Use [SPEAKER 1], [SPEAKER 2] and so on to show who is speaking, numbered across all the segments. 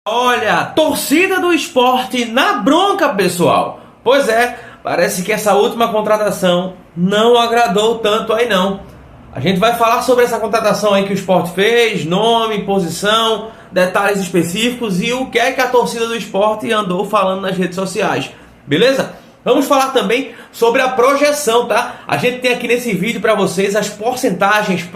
[SPEAKER 1] Olha, torcida do Sport na bronca, pessoal. Pois é, parece que essa última contratação não agradou tanto aí não. A gente vai falar sobre essa contratação aí que o Sport fez, nome, posição, detalhes específicos e o que é que a torcida do Sport andou falando nas redes sociais. Beleza? Vamos falar também sobre a projeção, tá? A gente tem aqui nesse vídeo para vocês as porcentagens,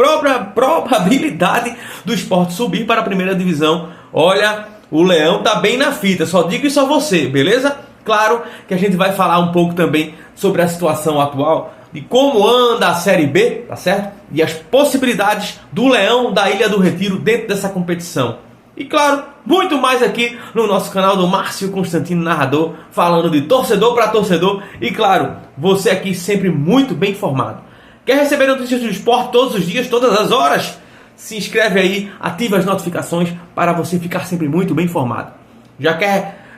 [SPEAKER 1] probabilidade do Sport subir para a primeira divisão. Olha, o Leão tá bem na fita, só digo isso a você, beleza? Claro que a gente vai falar um pouco também sobre a situação atual, de como anda a Série B, tá certo? E as possibilidades do Leão da Ilha do Retiro dentro dessa competição. E claro, muito mais aqui no nosso canal do Márcio Constantino Narrador, falando de torcedor para torcedor. E claro, você aqui sempre muito bem informado. Quer receber notícias do esporte todos os dias, todas as horas? Se inscreve aí, ativa as notificações para você ficar sempre muito bem informado. Já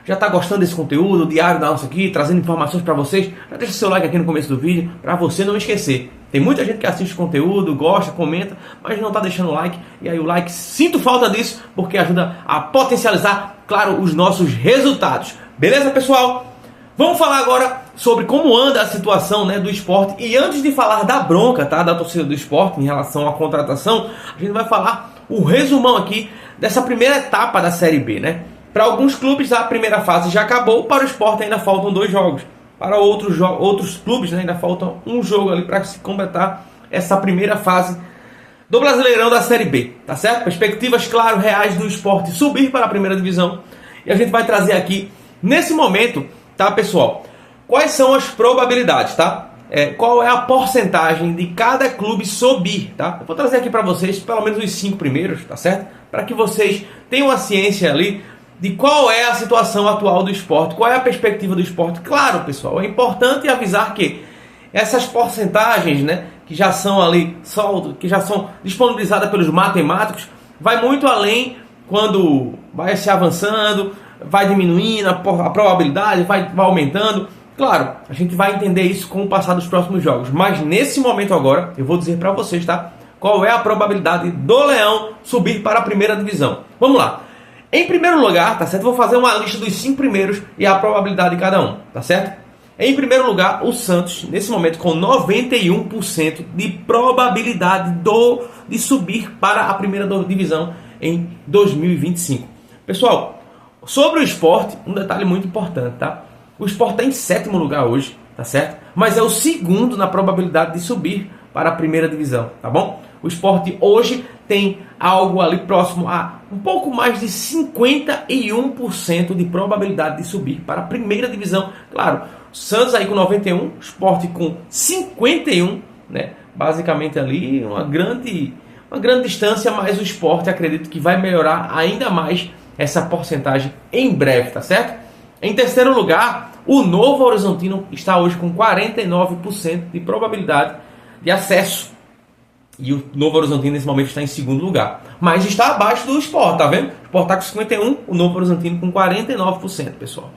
[SPEAKER 1] está gostando desse conteúdo diário da nossa aqui, trazendo informações para vocês? Já deixa seu like aqui no começo do vídeo para você não esquecer. Tem muita gente que assiste o conteúdo, gosta, comenta, mas não está deixando o like. E aí o like, sinto falta disso, porque ajuda a potencializar, claro, os nossos resultados. Beleza, pessoal? Vamos falar agora sobre como anda a situação, né, do Sport. E antes de falar da bronca, tá, da torcida do Sport em relação à contratação, a gente vai falar o resumão aqui dessa primeira etapa da Série B, né? Para alguns clubes a primeira fase já acabou, para o Sport ainda faltam 2 jogos. Para outros clubes, né, ainda falta um jogo ali para se completar essa primeira fase do Brasileirão da Série B, tá certo? Perspectivas, claro, reais do Sport subir para a primeira divisão. E a gente vai trazer aqui, nesse momento, tá, pessoal? Quais são as probabilidades, tá? Qual é a porcentagem de cada clube subir, tá? Eu vou trazer aqui para vocês, pelo menos os 5 primeiros, tá certo? Para que vocês tenham a ciência ali de qual é a situação atual do Sport, qual é a perspectiva do Sport. Claro, pessoal, é importante avisar que essas porcentagens, né, que já são ali, que já são disponibilizadas pelos matemáticos, vai muito além quando vai se avançando, vai diminuindo a probabilidade, vai aumentando. Claro, a gente vai entender isso com o passar dos próximos jogos, mas nesse momento agora, eu vou dizer para vocês, tá? Qual é a probabilidade do Leão subir para a primeira divisão. Vamos lá. Em primeiro lugar, tá certo? Vou fazer uma lista dos 5 primeiros e a probabilidade de cada um, tá certo? Em primeiro lugar, o Santos, nesse momento, com 91% de probabilidade de subir para a primeira divisão em 2025. Pessoal, sobre o Sport, um detalhe muito importante, tá? O Sport está em 7º lugar hoje, tá certo? Mas é o segundo na probabilidade de subir para a primeira divisão, tá bom? O Sport hoje tem algo ali próximo a um pouco mais de 51% de probabilidade de subir para a primeira divisão. Claro, Santos aí com 91, Sport com 51, né? Basicamente ali uma grande distância, mas o Sport acredito que vai melhorar ainda mais essa porcentagem em breve, tá certo? Em terceiro lugar, o Novo Horizontino está hoje com 49% de probabilidade de acesso. E o Novo Horizontino nesse momento está em segundo lugar. Mas está abaixo do Sport, tá vendo? O Sport está com 51%, o Novo Horizontino com 49%, pessoal.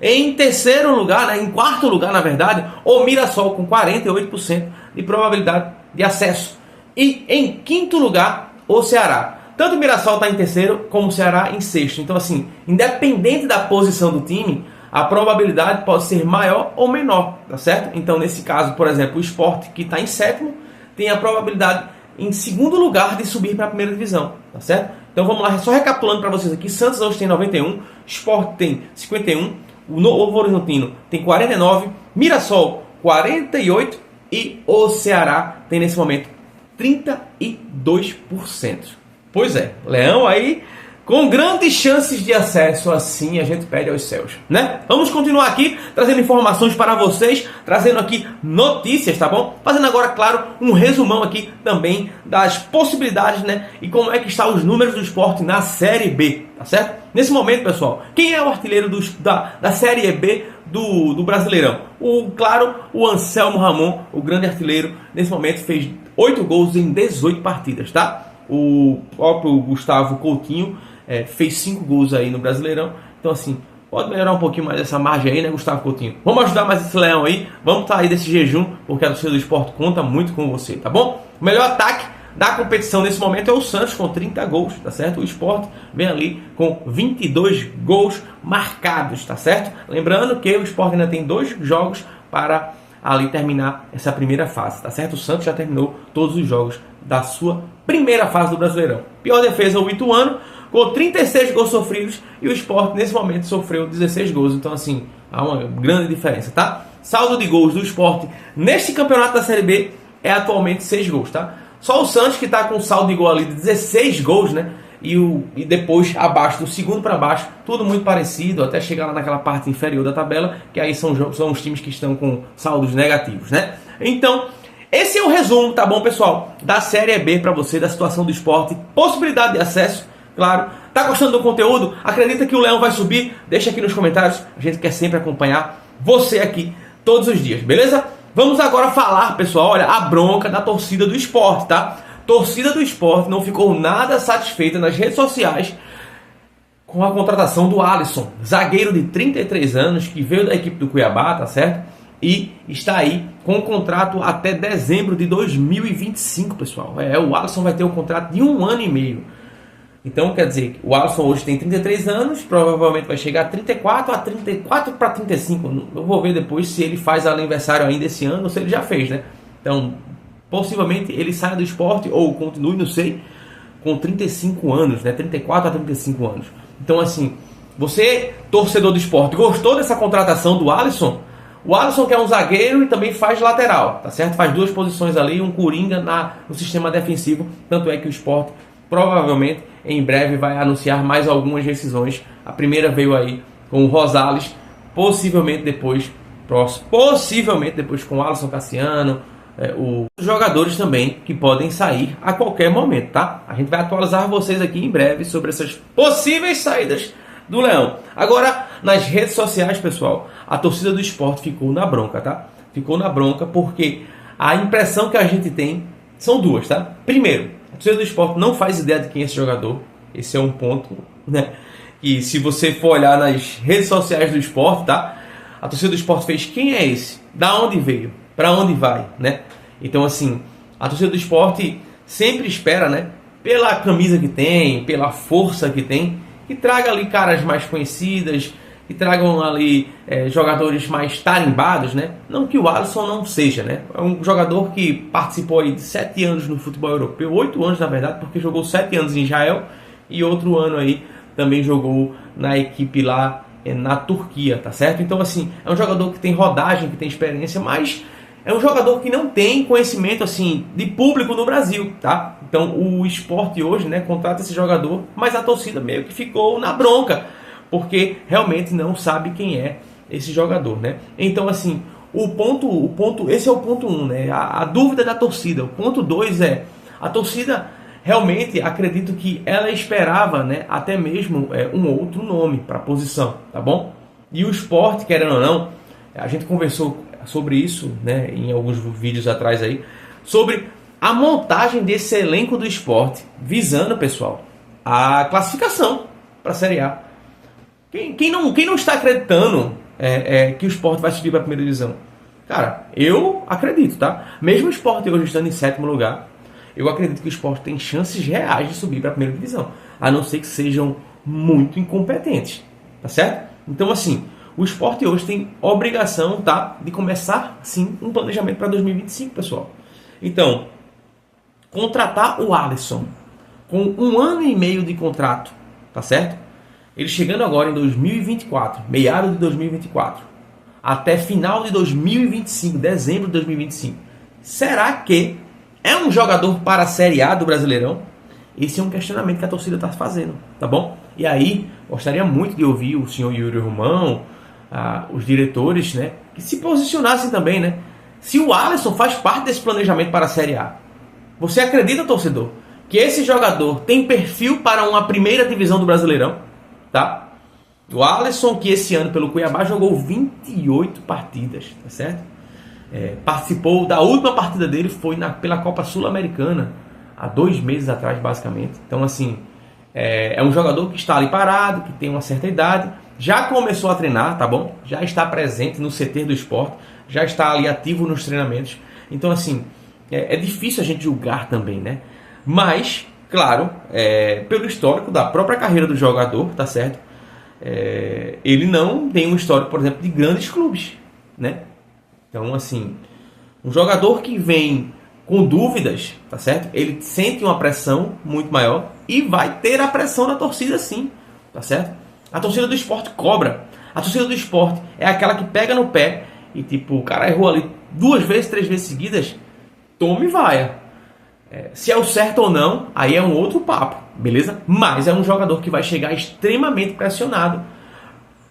[SPEAKER 1] Em terceiro lugar, né, em quarto lugar, na verdade, o Mirassol com 48% de probabilidade de acesso. E em quinto lugar, o Ceará. Tanto o Mirassol está em terceiro, como o Ceará em sexto. Então, assim, independente da posição do time, a probabilidade pode ser maior ou menor, tá certo? Então, nesse caso, por exemplo, o Sport, que está em 7º, tem a probabilidade em segundo lugar de subir para a primeira divisão, tá certo? Então vamos lá, só recapitulando para vocês aqui: Santos hoje tem 91, Sport tem 51, o Novo Horizontino tem 49, Mirassol 48 e o Ceará tem nesse momento 32%. Pois é, Leão aí com grandes chances de acesso, assim a gente pede aos céus, né? Vamos continuar aqui, trazendo informações para vocês, trazendo aqui notícias, tá bom? Fazendo agora, claro, um resumão aqui também das possibilidades, né? E como é que estão os números do Sport na Série B, tá certo? Nesse momento, pessoal, quem é o artilheiro da Série B do Brasileirão? Claro, o Anselmo Ramon, o grande artilheiro, nesse momento fez 8 gols em 18 partidas, tá? O próprio Gustavo Coutinho fez 5 gols aí no Brasileirão. Então, assim, pode melhorar um pouquinho mais essa margem aí, né, Gustavo Coutinho? Vamos ajudar mais esse Leão aí. Vamos sair desse jejum, porque a torcida do Sport conta muito com você, tá bom? O melhor ataque da competição nesse momento é o Santos com 30 gols, tá certo? O Sport vem ali com 22 gols marcados, tá certo? Lembrando que o Sport ainda tem 2 jogos para ali terminar essa primeira fase, tá certo? O Santos já terminou todos os jogos da sua primeira fase do Brasileirão. Pior defesa, o Ituano, com 36 gols sofridos, e o Sport nesse momento sofreu 16 gols, então assim, há uma grande diferença, tá? Saldo de gols do Sport neste campeonato da Série B é atualmente 6 gols, tá? Só o Santos que está com um saldo de gol ali de 16 gols, né? E depois abaixo, do segundo para baixo, tudo muito parecido, até chegar lá naquela parte inferior da tabela, que aí são os times que estão com saldos negativos, né? Então, esse é o resumo, tá bom, pessoal? Da Série B para você, da situação do Sport, possibilidade de acesso, claro. Tá gostando do conteúdo? Acredita que o Leão vai subir? Deixa aqui nos comentários, a gente quer sempre acompanhar você aqui todos os dias, beleza? Vamos agora falar, pessoal, olha, a bronca da torcida do Sport, tá? Torcida do Sport não ficou nada satisfeita nas redes sociais com a contratação do Alisson, zagueiro de 33 anos, que veio da equipe do Cuiabá, tá certo? E está aí com um contrato até dezembro de 2025, pessoal. O Alisson vai ter um contrato de 1 ano e meio. Então, quer dizer, o Alisson hoje tem 33 anos, provavelmente vai chegar a 34 para 35. Eu vou ver depois se ele faz aniversário ainda esse ano ou se ele já fez, né? Então, possivelmente ele saia do Sport ou continue, não sei, com 35 anos, né? 34 a 35 anos. Então, assim, você, torcedor do Sport, gostou dessa contratação do Alisson? O Alisson, que é um zagueiro e também faz lateral, tá certo? Faz 2 posições ali, um coringa no sistema defensivo. Tanto é que o Sport provavelmente em breve vai anunciar mais algumas decisões. A primeira veio aí com o Rosales, possivelmente depois com o Alisson Cassiano, os jogadores também que podem sair a qualquer momento, tá? A gente vai atualizar vocês aqui em breve sobre essas possíveis saídas do Leão. Agora, nas redes sociais, pessoal, a torcida do Sport ficou na bronca, tá? Ficou na bronca porque a impressão que a gente tem são 2, tá? Primeiro, a torcida do Sport não faz ideia de quem é esse jogador. Esse é um ponto, né? E se você for olhar nas redes sociais do Sport, tá? A torcida do Sport fez: quem é esse? Da onde veio? Para onde vai, né? Então, assim, a torcida do Sport sempre espera, né? Pela camisa que tem, pela força que tem, que traga ali caras mais conhecidas, que tragam ali jogadores mais tarimbados, né? Não que o Alisson não seja, né? É um jogador que participou aí de 7 anos no futebol europeu, 8 anos na verdade, porque jogou 7 anos em Israel e outro ano aí também jogou na equipe lá na Turquia, tá certo? Então, assim, é um jogador que tem rodagem, que tem experiência, mas é um jogador que não tem conhecimento, assim, de público no Brasil, tá? Então, o Sport hoje, né, contrata esse jogador, mas a torcida meio que ficou na bronca, porque realmente não sabe quem é esse jogador, né? Então, assim, esse é o ponto 1, né? A dúvida da torcida. O ponto 2 é, a torcida realmente, acredito que ela esperava, né, até mesmo um outro nome para a posição, tá bom? E o Sport, querendo ou não, a gente conversou sobre isso, né, em alguns vídeos atrás aí, sobre a montagem desse elenco do Sport, visando, pessoal, a classificação para a Série A. Quem não está acreditando que o Sport vai subir para a primeira divisão? Cara, eu acredito, tá? Mesmo o Sport hoje estando em 7º lugar, eu acredito que o Sport tem chances reais de subir para a primeira divisão, a não ser que sejam muito incompetentes, tá certo? Então, assim, o Sport hoje tem obrigação, tá, de começar, sim, um planejamento para 2025, pessoal. Então, contratar o Alisson com 1 ano e meio de contrato, tá certo? Ele chegando agora em 2024, meados de 2024, até final de 2025, dezembro de 2025. Será que é um jogador para a Série A do Brasileirão? Esse é um questionamento que a torcida está fazendo, tá bom? E aí, gostaria muito de ouvir o senhor Yuri Romão, os diretores, né, que se posicionassem também, né? Se o Alisson faz parte desse planejamento para a Série A, você acredita, torcedor, que esse jogador tem perfil para uma primeira divisão do Brasileirão, tá? O Alisson, que esse ano pelo Cuiabá jogou 28 partidas, tá certo? Participou da última partida dele, foi pela Copa Sul-Americana, há 2 meses atrás, basicamente. Então, assim, é um jogador que está ali parado, que tem uma certa idade, já começou a treinar, tá bom? Já está presente no CT do Sport, já está ali ativo nos treinamentos. Então, assim, é difícil a gente julgar também, né? Mas, claro, pelo histórico da própria carreira do jogador, tá certo? Ele não tem um histórico, por exemplo, de grandes clubes, né? Então, assim, um jogador que vem com dúvidas, tá certo? Ele sente uma pressão muito maior e vai ter a pressão da torcida, sim, tá certo? A torcida do Sport cobra. A torcida do Sport é aquela que pega no pé e, tipo, o cara errou ali 2 vezes, 3 vezes seguidas, tome e vaia. Se é o certo ou não, aí é um outro papo, beleza? Mas é um jogador que vai chegar extremamente pressionado,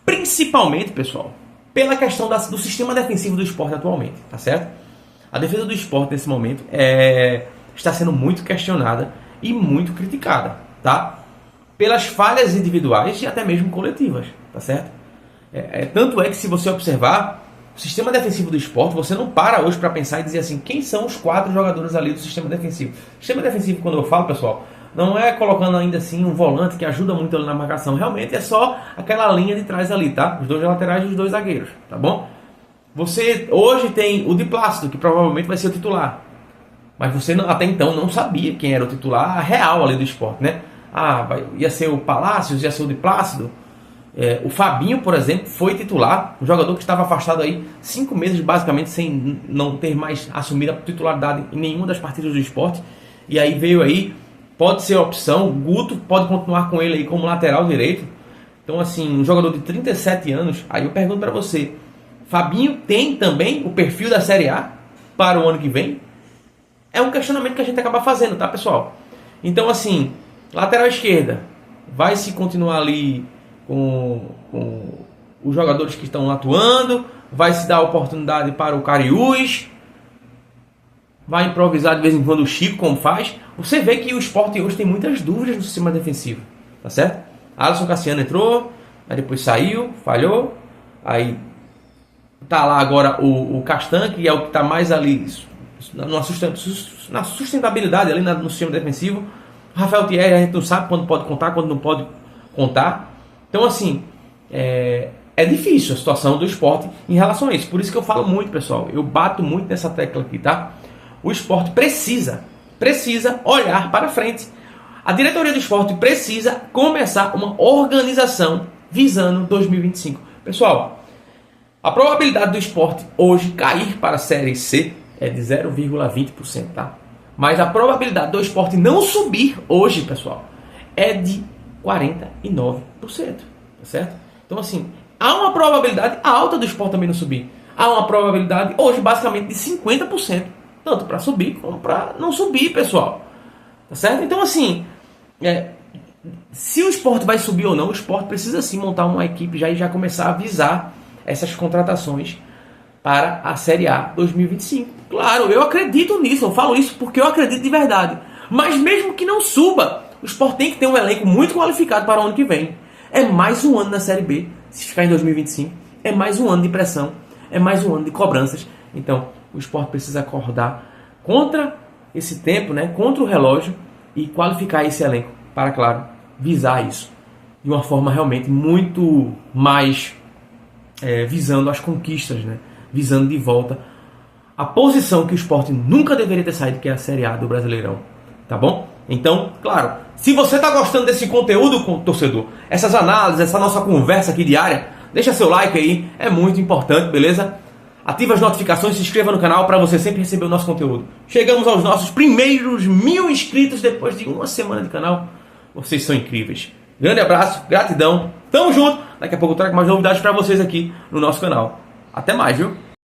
[SPEAKER 1] principalmente, pessoal, pela questão do sistema defensivo do Sport atualmente, tá certo? A defesa do Sport nesse momento está sendo muito questionada e muito criticada, tá? Pelas falhas individuais e até mesmo coletivas, tá certo? Tanto é que, se você observar o sistema defensivo do Sport, você não para hoje para pensar e dizer assim, quem são os 4 jogadores ali do sistema defensivo. O sistema defensivo, quando eu falo, pessoal, não é colocando ainda assim um volante que ajuda muito ali na marcação. Realmente é só aquela linha de trás ali, tá? Os 2 laterais e os 2 zagueiros, tá bom? Você hoje tem o Di Plácido, que provavelmente vai ser o titular. Mas você até então não sabia quem era o titular real ali do Sport, né? Ia ser o Palácios, ia ser o Di Plácido. O Fabinho, por exemplo, foi titular, um jogador que estava afastado aí 5 meses basicamente sem não ter mais assumido a titularidade em nenhuma das partidas do Sport. E aí veio aí, pode ser opção, o Guto pode continuar com ele aí como lateral direito. Então, assim, um jogador de 37 anos, aí eu pergunto para você, Fabinho tem também o perfil da Série A para o ano que vem? É um questionamento que a gente acaba fazendo, tá, pessoal? Então, assim, lateral esquerda, vai se continuar ali com os jogadores que estão atuando, vai se dar oportunidade para o Cariús, vai improvisar de vez em quando o Chico, como faz. Você vê que o Sport hoje tem muitas dúvidas no sistema defensivo, tá certo? Alisson Cassiano entrou, aí depois saiu, falhou, aí tá lá agora o Castan, que é o que está mais ali na sustentabilidade ali no sistema defensivo. O Rafael Thierry, a gente não sabe quando pode contar, quando não pode contar. Então, assim, é difícil a situação do Sport em relação a isso. Por isso que eu falo muito, pessoal. Eu bato muito nessa tecla aqui, tá? O Sport precisa olhar para frente. A diretoria do Sport precisa começar uma organização visando 2025. Pessoal, a probabilidade do Sport hoje cair para a Série C é de 0,20%, tá? Mas a probabilidade do Sport não subir hoje, pessoal, é de 49%, tá certo? Então, assim, há uma probabilidade alta do Sport também não subir. Há uma probabilidade hoje basicamente de 50%, tanto para subir como para não subir, pessoal. Tá certo? Então, assim, se o Sport vai subir ou não, o Sport precisa sim montar uma equipe e já começar a visar essas contratações para a Série A 2025. Claro, eu acredito nisso, eu falo isso porque eu acredito de verdade. Mas mesmo que não suba, o Sport tem que ter um elenco muito qualificado para o ano que vem. É mais um ano na Série B, se ficar em 2025. É mais um ano de pressão, é mais um ano de cobranças. Então, o Sport precisa acordar contra esse tempo, né, contra o relógio, e qualificar esse elenco para, claro, visar isso de uma forma realmente muito mais visando as conquistas, né, visando de volta a posição que o Sport nunca deveria ter saído, que é a Série A do Brasileirão, tá bom? Então, claro, se você está gostando desse conteúdo, torcedor, essas análises, essa nossa conversa aqui diária, deixa seu like aí, é muito importante, beleza? Ativa as notificações, se inscreva no canal para você sempre receber o nosso conteúdo. Chegamos aos nossos primeiros 1000 inscritos depois de uma semana de canal. Vocês são incríveis. Grande abraço, gratidão, tamo junto. Daqui a pouco eu trago mais novidades para vocês aqui no nosso canal. Até mais, viu?